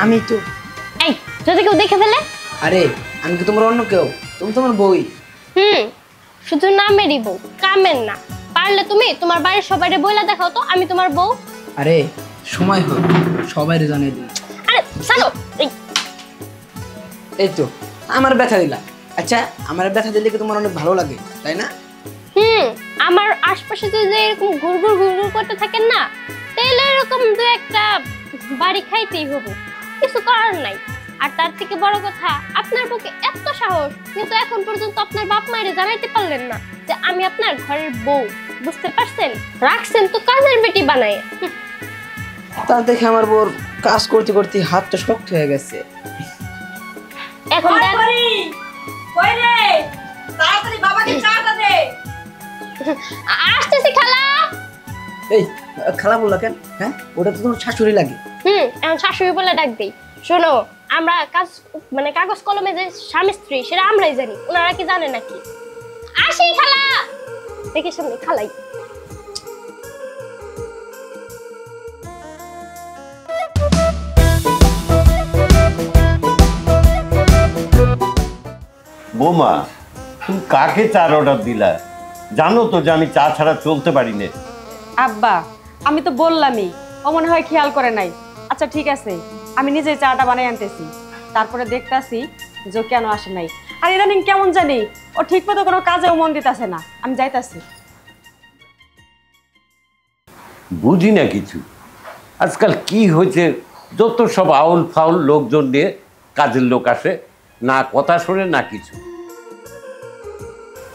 আমি তো। এই যদি কেউ দেখে ফেলে? আরে আমি কি তোমার অন্য কেউ? তুমি তোমার বউই। শুধু নামেরই বউ, কামের না। পারলে তুমি তোমার বাড়ির সবাইরে বইলা দেখাও তো আমি তোমার বউ। আরে সময় হোক সবাইরে জানিয়ে দিই। আরে চলো। এই তো আমার ব্যথা দিলা। আচ্ছা আমার ব্যথা দিলে কি তোমার অনেক ভালো লাগে তাই না? আমার আশপাশে যদি এরকম ঘুরঘুর ঘুরঘুর করতে থাকেন না, তাহলে এরকম দু একটা বাড়ি খাইতেই হবে, কিছু করার নাই। আর তার থেকে বড় কথা, আপনার পক্ষে এত সাহস, কিন্তু এখন পর্যন্ত আপনার বাপ মায়ের জানাইতে পারলেন না যে আমি আপনার ঘরের বউ। বুঝতে পারছেন? রাখছেন তো কাজের বেটি বানায়। তা দেখে আমার বউর কাজ করতে করতে হাতটা শক্ত হয়ে গেছে। এখন কই রে, তাড়াতাড়ি বাবাকে চাটা দে। আসতেছি খালা। এই খালা বললা কেন? হ্যাঁ ওটা তো তোমার শাশুড়ি লাগে। এখন শাশুড়ি বলে ডাক দেই। শোনো, আমরা কাগজ কলমে যে স্বামী স্ত্রী সেটা আমরাই জানি, ওনারা কি জানে নাকি? আসি খালা। দেখি সামনে খালাই। বৌমা, তুমি কাকে চার অর্ডার দিলা? জানো তো যে আমি চা ছাড়া চলতে পারি না। আব্বা আমি তো বললামই, ও মনে হয় খেয়াল করে নাই। আচ্ছা ঠিক আছে, আমি নিজে চাটা বানাই আনতেছি, তারপরে দেখতাছি যে কেন আসে নাই। আর ইদানিং কেমন জানি ও ঠিক মতো কোনো কাজেও মন দিতেছে না। আমি যাইতাছি। বুঝি না কিছু, আজকাল কি হয়েছে, যত সব আউল ফাউল লোকজন নিয়ে কাজের লোক আসে, না কথা শোনে না কিছু।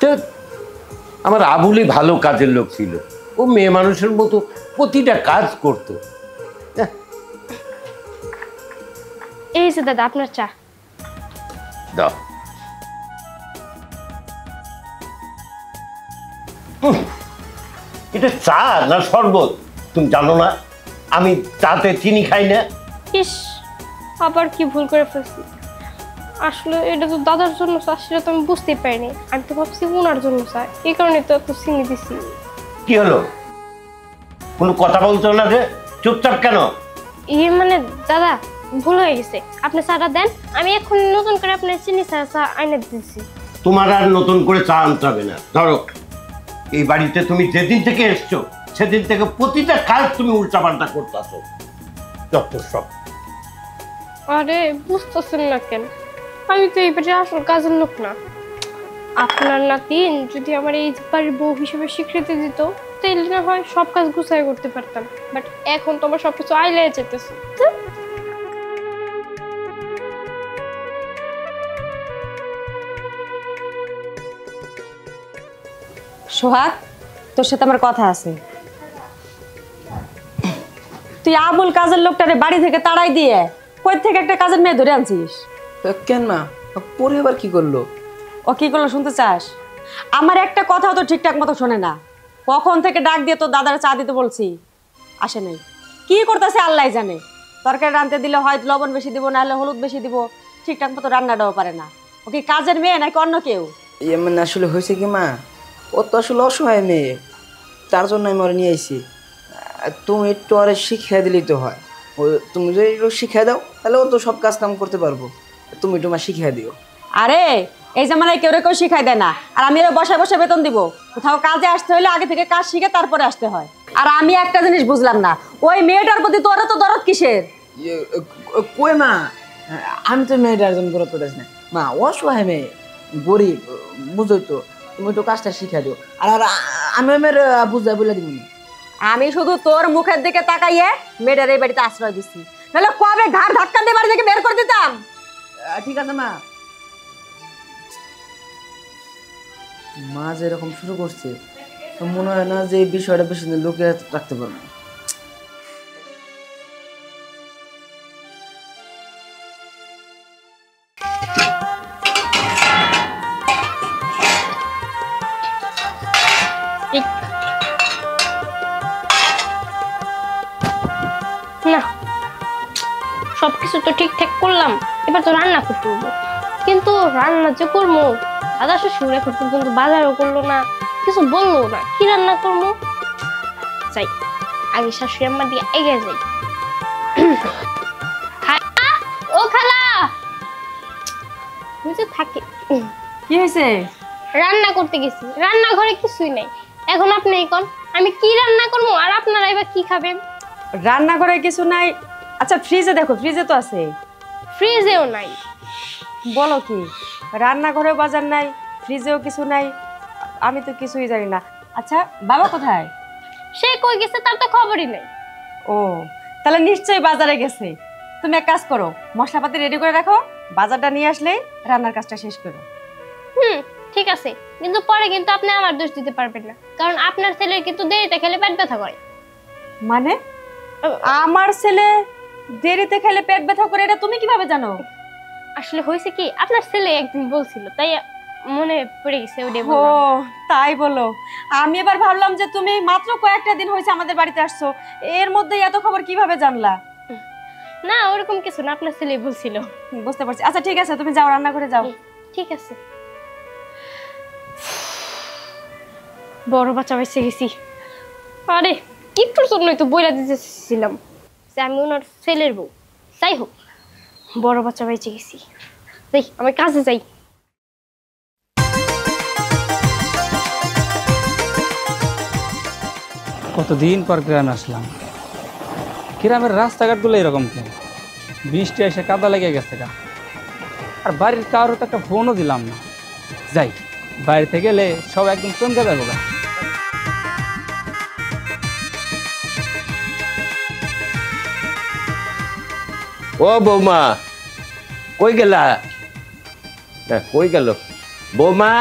তো আমার আবুলি ভালো কাজের লোক ছিল, ও মেয়ে মানুষের মতো প্রতিটা কাজ করতো। এই যে দাদা আপনার চা। দাও। এটা চা না শরবত? তুমি জানো না আমি চাতে চিনি খাই না? ইস, আবার কি ভুল করে ফেলছি। আসলে এটা তো দাদার জন্য চা, সেটা তো আমি বুঝতেই পারিনি। আমি তো ভাবছি ওনার জন্য চা, এই কারণে তো এত চিনি দিছি। কি হলো, কোনো কথা বলছো না যে? চুপচাপ কেন? দাদা ভুল হয়ে গেছে, আপনি চাটা দেন, আমি এখন নতুন করে আপনার চিনি চা আইনে দিচ্ছি। তোমার আর নতুন করে চা আনতে হবে না। ধরো, এই বাড়িতে তুমি যেদিন থেকে এসছো সেদিন থেকে প্রতিটা কাজ তুমি উল্টাপাল্টা করতেছো। যত সব। আরে বুঝতেছেন না কেন? আমি তো এই বাড়ির আসল কাজের লোক না। আপনার নাতিন যদি আমার এই বাড়ির বউ হিসেবে স্বীকৃতি দিত, তাইলে না হয় সব কাজ গুছাই করতে পারতাম। বাট এখন তো আমার সবকিছু আইলে যেতেছে। সোহাগ, তোর সাথে আমার কথা আছে। তুই আবুল কাজের লোকটারে বাড়ি থেকে তাড়াই দিয়ে কই থেকে একটা কাজের মেয়ে ধরে আনছিস? কেন মা, পরে আবার কি করলো? ও কি করলো শুনতে চাস? আমার একটা কথাও তো ঠিকঠাক মতো শোনে না। কখন থেকে ডাক দিয়ে তো দাদার চা দিতে বলছি, আসে নাই। কি করতেছে আল্লাহ জানে। তরকারি রাঁধতে দিলে হয়তো লবণ বেশি দিব, নাহলে হলুদ বেশি দিব, ঠিকঠাক মতো রান্নাটাও পারে না। ও কি কাজের মেয়ে নাকি অন্য কেউ? আসলে হয়েছে কি মা, ও তো আসলে অসহায় মেয়ে, তার জন্য আমি ওরা নিয়ে আইছি। তুমি একটু আরে শিখিয়ে দিলেই তো হয়। তুমি যদি একটু শিখিয়ে দাও তাহলে ও তো সব কাজ কাম করতে পারবো। তুমি একটু মা শিখিয়ে দিও। আরে এই জামানায় কেউ কেউ শিখাই দেয় না। আর আমি ওরা বসে বসে বেতন দিব? কোথাও কাজে আসতে হলে আগে থেকে কাজ শিখে তারপরে আসতে হয়। আর আমি একটা জিনিস বুঝলাম না, ওই মেয়েটার প্রতি তোর তো দরদ কিসের? কই মা, আমি তো মেয়েটার জন্য দরদ করতেছি না মা, অসহায় মেয়ে, গরিব, বুঝোই তো। তুমি একটু কাজটা শিখিয়ে দিও। আর আমি মেয়ের বুঝাই বলে দিব। আমি শুধু তোর মুখের দিকে তাকাইয়ে মেয়েটার এই বাড়িতে আশ্রয় দিচ্ছি, নাহলে কবে ঘাড় ধাক্কা দিয়ে বাড়ি থেকে বের করে দিতাম। ঠিক আছে মা। মা যেরকম শুরু করছে মনে হয় না যে এই বিষয়টা বেশি দিন লোকে রাখতে পারবো। না, সবকিছু তো ঠিকঠাক করলাম, এবার তো রান্না করতে হবে। কিন্তু রান্না যে করবো, দাদা শ্বশুর এখন পর্যন্ত বাজারও করলো না, কিছু বললো না, কি রান্না করবো? যাই আগে শাশুড়ি আম্মা দিয়ে এগিয়ে যাই। বুঝে থাকে। কি হয়েছে? রান্না করতে গেছি, রান্নাঘরে কিছুই নাই। এখন আপনি কোন আমি কি রান্না করবো আর আপনারা এবার কি খাবেন? রান্নাঘরে কিছু নাই? আচ্ছা ফ্রিজে দেখো, ফ্রিজে তো আছে। ফ্রিজেও নাই। বলো কি, রান্নাঘরেও বাজার নাই, ফ্রিজেও কিছু নাই, আমি তো কিছুই জানি না। আচ্ছা বাবা কোথায়? সে কই গেছে তার তো খবরই নেই। ও, তাহলে নিশ্চয়ই বাজারে গেছে। তুমি এক কাজ করো, মশলাপাতি রেডি করে রাখো, বাজারটা নিয়ে আসলেই রান্নার কাজটা শেষ করো। ঠিক আছে, কিন্তু পরে কিন্তু আপনি আমার দোষ দিতে পারবেন না, কারণ আপনার ছেলের কিন্তু দেরিতে খেলে পেট ব্যথা করে। মানে আমার ছেলে দেরিতে খেলে পেট ব্যথা করে, এটা তুমি কিভাবে জানো? আসলে হয়েছে কি, আপনার ছেলে একদিন বলছিল, তাই মনে পড়ে গেছে ওটাই ও বললাম। তাই বলো। আমি এবার ভাবলাম যে তুমি মাত্র কয়েকটা দিন হয়েছে আমাদের বাড়িতে আসছো, এর মধ্যে এত খবর কিভাবে জানলা? না ওরকম কিছু না, আপনার ছেলে বলছিল। বুঝতে পারছি। আচ্ছা ঠিক আছে, তুমি যাও, রান্না করে যাও। ঠিক আছে। বড় বাচ্চা বেঁচে গেছি। আরে একটুর জন্যই তো বইলা দিতেছিলাম যে আমি ওনার ছেলের বউ। যাই হোক, বড় বাচ্চা বেঁচে গেছি। যাই, আমি কাজে যাই। কতদিন পর গ্রামে আসলাম। গ্রামের রাস্তাঘাটগুলো এরকম কেন? বৃষ্টি এসে কাদা লেগে গেছে গা। আর বাড়ির কারো তো একটা ফোনও দিলাম না। যাই, বাড়িতে গেলে সব একদম চমকে যাবো গা। ও বৌমা, কই গেলা? কই গেল বৌমা?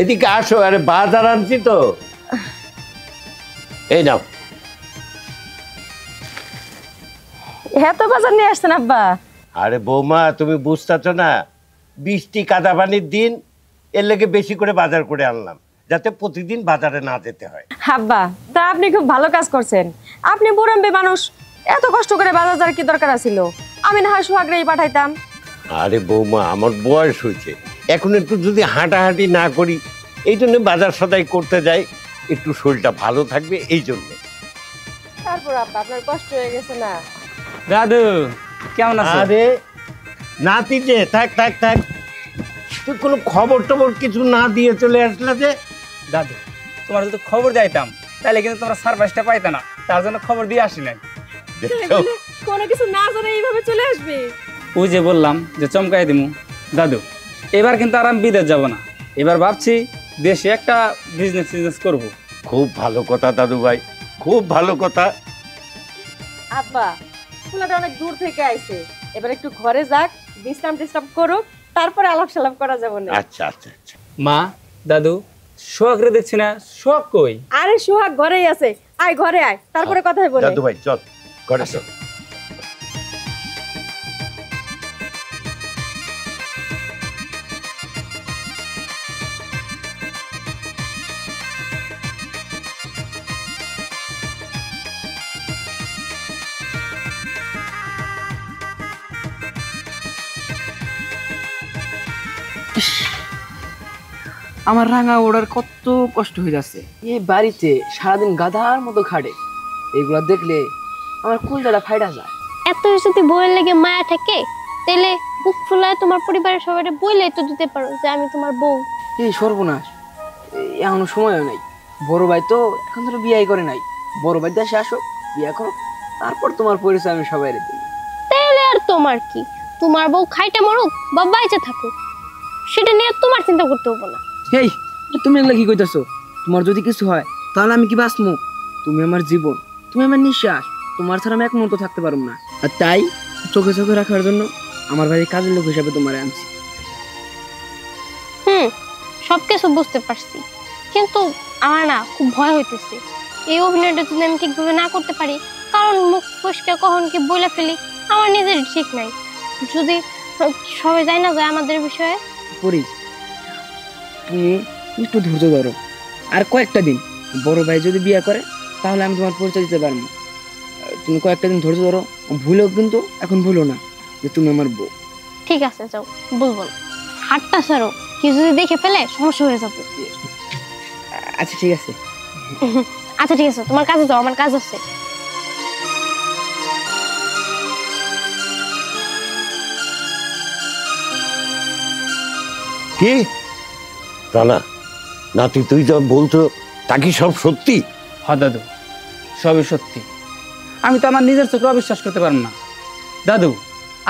এদিকে আসো, আরে বাজার আনছি তো, এই নাও। এত বাজার নিয়ে আসছেন আব্বা? আরে বৌমা, তুমি বুঝতেছো না, বৃষ্টি কাদা পানির দিন, এর লেগে বেশি করে বাজার করে আনলাম, যাতে প্রতিদিন বাজারে না যেতে হয়। আব্বা তা আপনি খুব ভালো কাজ করছেন। আপনি বুড়ম্বি মানুষ, এত কষ্ট করে বাজার যাওয়ার কি দরকার ছিল? আমি না হয় সোহাগরেই পাঠাইতাম। আরে বৌমা, আমার বয়স হয়েছে, এখন একটু যদি হাঁটাহাঁটি না করি, এই জন্য বাজার সদাই করতে যাই, একটু শরীরটা ভালো থাকবে এই জন্যে। তারপর আব্বা আপনার কষ্ট হয়ে গেছে না? দাদু কেমন আছো? আরে নাতি যে, থাক থাক থাক, তুই কোনো খবর টবর কিছু না দিয়ে চলে আসলে যে। দাদু, তোমার যদি খবর যাইতাম তাহলে কিন্তু তোমরা সারপ্রাইজটা পাইতে না, তার জন্য খবর দিয়ে আসি নাই। দেখছো? কোনো কিছু না জানে এইভাবে চলে আসবে? ওই যে বললাম যে চমকাই দিমু। দাদু, এবার কিন্তু আর আমি বিদেশ যাব না, এবার ভাবছি দেশে একটা বিজনেস করব। খুব ভালো কথা দাদু ভাই, খুব ভালো কথা। আব্বা ফুলাটা অনেক দূর থেকে আইছে, এবার একটু ঘরে যাক, বিশ্রাম টিশ্রাম করুক, তারপরে আলাপ সালাপ করা যাবে না। আচ্ছা আচ্ছা আচ্ছা। মা, দাদু, সোহাগরে দেখছি না, সোহাগ কই? আরে সোহাগ ঘরেই আছে, আয় ঘরে আয়, তারপরে কথাই বলে। দাদু ভাই চল ঘরে চল। আমার রাঙা ওড়ার কত কষ্ট হয়ে যাচ্ছে। এই বাড়িতে সারাদিন গাধার মতো খাটে, এগুলা দেখলে আমার কুলজাটা ফাইটা যায়। এত যদি বইয়ের লেগে মায়া থাকে, তাহলে বুক ফুলায় তোমার পরিবারের সবাই বইলেই তো দিতে পারো যে আমি তোমার বউ। এই সর্বনাশ, এখনো সময়ও নাই। বড় ভাই তো এখন ধরো বিয়াই করে নাই, বড় ভাই দেশে আসো, বিয়া করো, তারপর তোমার পরিচয় আমি সবাই দিই। তাহলে আর তোমার কি, তোমার বউ খাইটা মরুক বা বাইচে থাকুক, সেটা নিয়ে তোমার চিন্তা করতে হবে না। এই তুমি এগুলা কি কইতাছো? তোমার যদি কিছু হয় তাহলে আমি কি বাঁচমু? তুমি আমার জীবন, তুমি আমার নিঃশ্বাস, তোমার ছাড়া আমি এক মুহূর্ত থাকতে পারবো না। আর তাই চোখে চোখে রাখার জন্য আমার বাড়ির কাজের লোক হিসাবে তোমার আনছি। সবকিছু বুঝতে পারছি, কিন্তু আমার না খুব ভয় হইতেছে। এই অভিনয়টা যদি আমি ঠিকভাবে না করতে পারি, কারণ মুখ ফসকে কখন কি বলে ফেলি, আমার নিজের ঠিক নাই। যদি সবাই যায় না যায় আমাদের বিষয়ে। পরি, তুমি একটু ধৈর্য ধরো, আর কয়েকটা দিন। বড় ভাই যদি বিয়ে করে তাহলে আমি তোমার পরিচয় দিতে পারবো। তুমি কয়েকটা দিন ধৈর্য ধরো, ভুলেও কিন্তু এখন ভুলো না যে তুমি আমার বউ। ঠিক আছে, যাও, বলবো না। হাতটা ছাড়ো, কি যদি দেখে ফেলে সমস্যা হয়ে যাবে। আচ্ছা ঠিক আছে। আচ্ছা ঠিক আছে, তোমার কাজে যাও, আমার কাজ আছে। কি রানা, নাতি তুই যা বলছো তা কি সব সত্যি? হ দাদু, সবই সত্যি। আমি তো আমার নিজের চোখে অবিশ্বাস করতে পারলাম না। দাদু,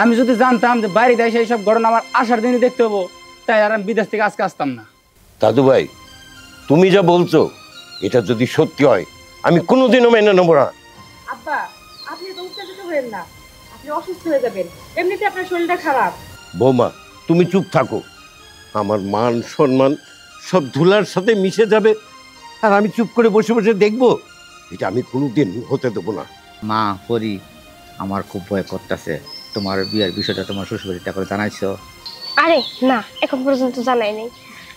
আমি যদি জানতাম যে বাইরে দেশে এইসব ঘটনা আমার আসার দিনই দেখতে হবো, তাই আর আমি বিদেশ থেকে আজকে আসতাম না। দাদু ভাই, তুমি যা বলছো এটা যদি সত্যি হয় আমি কোনোদিনও মেনে নেবো না। আব্বা, আপনি তো উত্তেজিত হবেন না, আপনি অসুস্থ হয়ে যাবেন, এমনিতে আপনার শরীরটা খারাপ। বৌমা, তুমি চুপ থাকো। আমার মান সম্মান সব ধুলার সাথে মিশে যাবে, আর আমি চুপ করে বসে বসে দেখবো? এটা আমি কোনোদিন হতে দেবো না। মা পরি, আমার খুব ভয় করতেছে। তোমার বিয়ের বিষয়টা তোমার শ্বশুরবাড়িটা করে জানাইছো? আরে না, এখন পর্যন্ত জানাই নেই।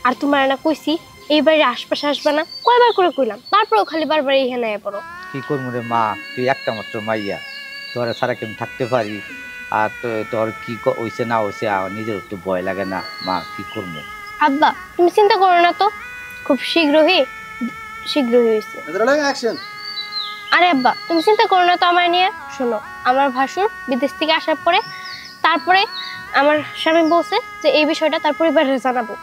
আর তোমার না কইছি এই বাড়ির আশপাশে আসবে না, কয়বার করে কইলাম, তারপরেও খালি বারবার এখানে আয়া পড়ো। কি করবো রে মা, তুই একটা মাত্র মাইয়া, তোর ছাড়া কেমন থাকতে পারি? আর তোর কি হইছে না হইছে নিজের একটু ভয় লাগে না মা, কি করবো? আব্বা তুমি চিন্তা করো না তো, খুব শীঘ্রই হয়েছে। আরে আব্বা তুমি চিন্তা করো না তো আমার নিয়ে। শোনো, আমার ভাসুর বিদেশ থেকে আসার পরে তারপরে আমার স্বামী বলছে যে এই বিষয়টা তার পরিবারের জানাবো।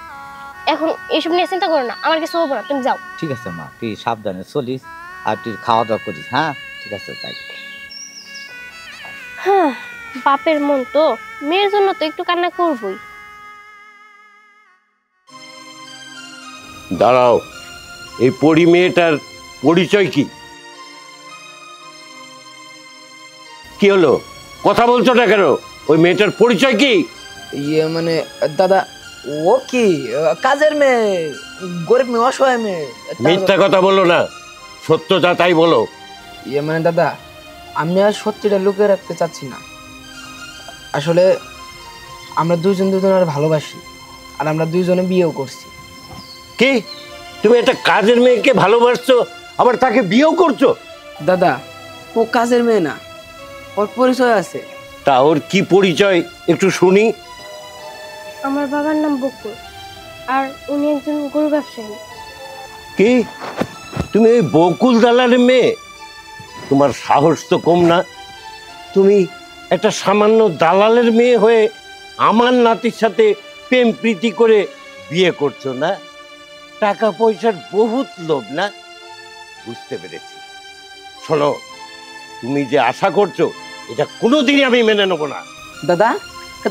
এখন এইসব নিয়ে চিন্তা করো না, আমার কিছু হবো না, তুমি যাও। ঠিক আছে মা, তুই সাবধানে চলিস আর তুই খাওয়া দাওয়া করিস। হ্যাঁ ঠিক আছে, তাই। হ্যাঁ, বাপের মন তো, মেয়ের জন্য তো একটু কান্না করবই। দাঁড়াও, এই পরি মেয়েটার পরিচয় কি? কি হলো, কথা বলছো না কেন? ওই মেয়েটার পরিচয় কি? মানে দাদা, ও কি কাজের মেয়ে, গরিব মেয়ে, অসহায় মেয়ে। মিথ্যা কথা বলো না, সত্য যা তাই বলো। মানে দাদা, আমি আর সত্যিটা লুকিয়ে রাখতে চাচ্ছি না। আসলে আমরা দুজনের ভালোবাসি, আর আমরা দুইজনে বিয়েও করছি। কি, তুমি একটা কাজের মেয়েকে ভালোবাসছো আবার তাকে বিয়েও করছো? দাদা, ও কাজের মেয়ে না, ওর পরিচয় আছে। তা ওর কি পরিচয় একটু শুনি। আমার বাবার নাম বকুল, আর উনি একজন গরু ব্যবসায়ী। কি, তুমি ওই বকুল দালালের মেয়ে? তোমার সাহস তো কম না। তুমি একটা সামান্য দালালের মেয়ে হয়ে আমার নাতির সাথে প্রেম প্রীতি করে বিয়ে করছো না? টাকা পয়সার বহুত লোভ না? বুঝতে পেরেছি। শোনো, তুমি যে আশা করছো এটা কোনোদিনই আমি মেনে নেবো না। দাদা,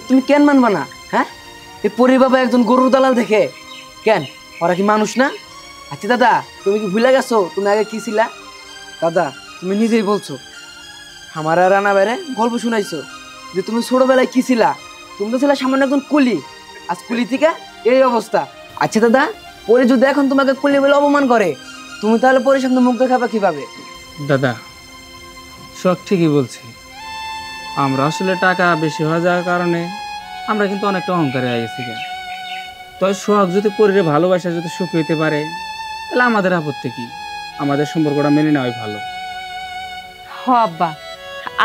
তুমি কেন মানবা না? হ্যাঁ, এই পরি বাবা একজন গরুর দালাল দেখে কেন? ওরা কি মানুষ না? আচ্ছা দাদা, তুমি কি ভুলে গেছো তুমি আগে কি ছিলা? দাদা, তুমি নিজেই বলছো, আমার আর রানা বাইরে গল্প শুনাইছো যে তুমি ছোটবেলায় কি ছিলা। তুমি তো ছিলা সামান্য একজন কুলি, আজ কুলি থেকে এই অবস্থা। আচ্ছা দাদা, পরে যদি এখন তোমাকে কুলি বলে অপমান করে, তুমি তাহলে পরে সামনে মুখ দেখাবে কিভাবে? দাদা, সব ঠিকই বলছি। আমরা আসলে টাকা বেশি হয়ে যাওয়ার কারণে আমরা কিন্তু অনেকটা অহংকারে হয়ে গেছি। তবে সোহাগ যদি পরিরে ভালোবাসা যদি সুখ হইতে পারে, তাহলে আমাদের আপত্তি কি? আমাদের সম্পর্কটা মেনে নেওয়াই ভালো। হ আব্বা,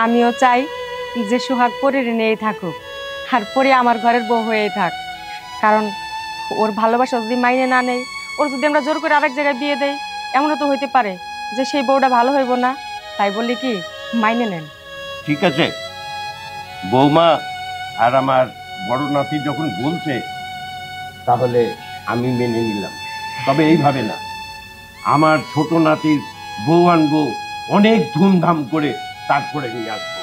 আমিও চাই যে সোহাগ পরির নিয়েই থাকুক, আর পরি আমার ঘরের বউ হয়েই থাক। কারণ ওর ভালোবাসা যদি মাইনে না নেই, ওর যদি আমরা জোর করে আরেক জায়গায় বিয়ে দেই, এমনও তো হইতে পারে যে সেই বউটা ভালো হইব না। তাই বলি কি, মাইনে নেন। ঠিক আছে, বৌমা আর আমার বড় নাতি যখন বলছে তাহলে আমি মেনে নিলাম। তবে এইভাবে না, আমার ছোট নাতির বউ আনবো, অনেক ধুমধাম করে তারপরে নিয়ে আসবো।